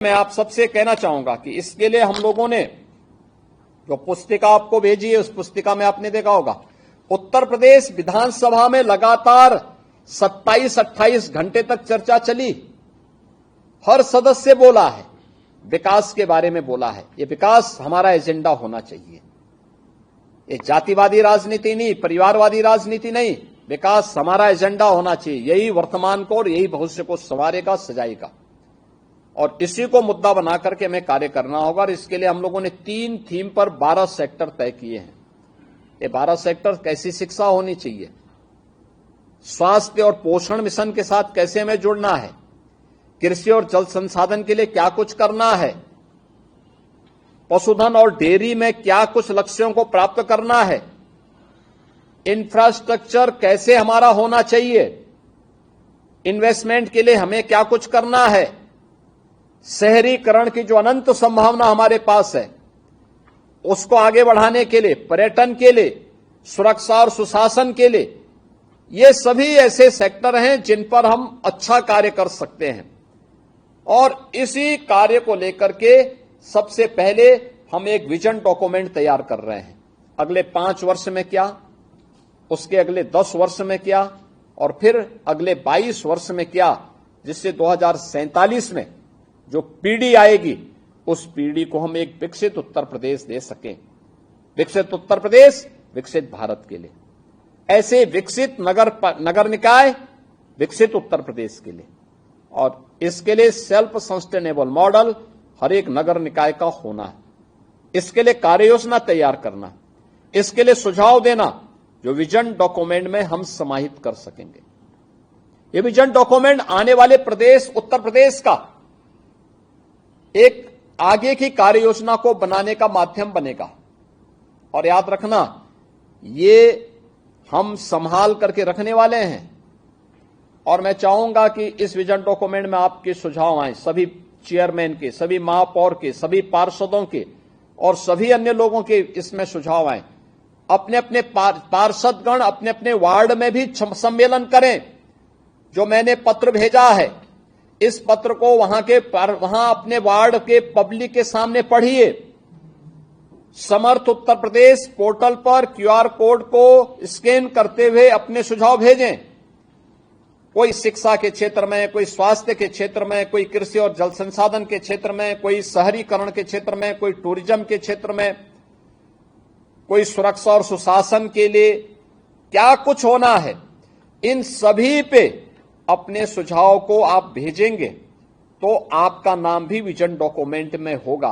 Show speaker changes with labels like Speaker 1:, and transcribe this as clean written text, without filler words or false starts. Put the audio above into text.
Speaker 1: मैं आप सबसे कहना चाहूंगा कि इसके लिए हम लोगों ने जो पुस्तिका आपको भेजी है, उस पुस्तिका में आपने देखा होगा उत्तर प्रदेश विधानसभा में लगातार 27-28 घंटे तक चर्चा चली। हर सदस्य बोला है, विकास के बारे में बोला है। ये विकास हमारा एजेंडा होना चाहिए। ये जातिवादी राजनीति नहीं, परिवारवादी राजनीति नहीं, विकास हमारा एजेंडा होना चाहिए। यही वर्तमान को और यही भविष्य को संवारेगा, सजाएगा, और इसी को मुद्दा बना करके हमें कार्य करना होगा। और इसके लिए हम लोगों ने 3 थीम पर 12 सेक्टर तय किए हैं। ये 12 सेक्टर कैसी शिक्षा होनी चाहिए, स्वास्थ्य और पोषण मिशन के साथ कैसे हमें जुड़ना है, कृषि और जल संसाधन के लिए क्या कुछ करना है, पशुधन और डेयरी में क्या कुछ लक्ष्यों को प्राप्त करना है, इंफ्रास्ट्रक्चर कैसे हमारा होना चाहिए, इन्वेस्टमेंट के लिए हमें क्या कुछ करना है, शहरीकरण की जो अनंत संभावना हमारे पास है उसको आगे बढ़ाने के लिए, पर्यटन के लिए, सुरक्षा और सुशासन के लिए, ये सभी ऐसे सेक्टर हैं जिन पर हम अच्छा कार्य कर सकते हैं। और इसी कार्य को लेकर के सबसे पहले हम एक विजन डॉक्यूमेंट तैयार कर रहे हैं। अगले 5 वर्ष में क्या, उसके अगले 10 वर्ष में क्या, और फिर अगले 22 वर्ष में क्या, जिससे 2047 में जो पीढ़ी आएगी उस पीढ़ी को हम एक विकसित उत्तर प्रदेश दे सकें। विकसित उत्तर प्रदेश विकसित भारत के लिए, ऐसे विकसित नगर निकाय विकसित उत्तर प्रदेश के लिए, और इसके लिए सेल्फ सस्टेनेबल मॉडल हर एक नगर निकाय का होना है। इसके लिए कार्य योजना तैयार करना, इसके लिए सुझाव देना जो विजन डॉक्यूमेंट में हम समाहित कर सकेंगे। ये विजन डॉक्यूमेंट आने वाले प्रदेश उत्तर प्रदेश का एक आगे की कार्य योजना को बनाने का माध्यम बनेगा। और याद रखना, ये हम संभाल करके रखने वाले हैं। और मैं चाहूंगा कि इस विजन डॉक्यूमेंट में आपके सुझाव आए, सभी चेयरमैन के, सभी महापौर के, सभी पार्षदों के और सभी अन्य लोगों के इसमें सुझाव आए। अपने अपने पार्षदगण अपने अपने वार्ड में भी सम्मेलन करें। जो मैंने पत्र भेजा है, इस पत्र को वहां अपने वार्ड के पब्लिक के सामने पढ़िए। समर्थ उत्तर प्रदेश पोर्टल पर QR कोड को स्कैन करते हुए अपने सुझाव भेजें। कोई शिक्षा के क्षेत्र में, कोई स्वास्थ्य के क्षेत्र में, कोई कृषि और जल संसाधन के क्षेत्र में, कोई शहरीकरण के क्षेत्र में, कोई टूरिज्म के क्षेत्र में, कोई सुरक्षा और सुशासन के लिए क्या कुछ होना है, इन सभी पे अपने सुझाव को आप भेजेंगे तो आपका नाम भी विजन डॉक्यूमेंट में होगा।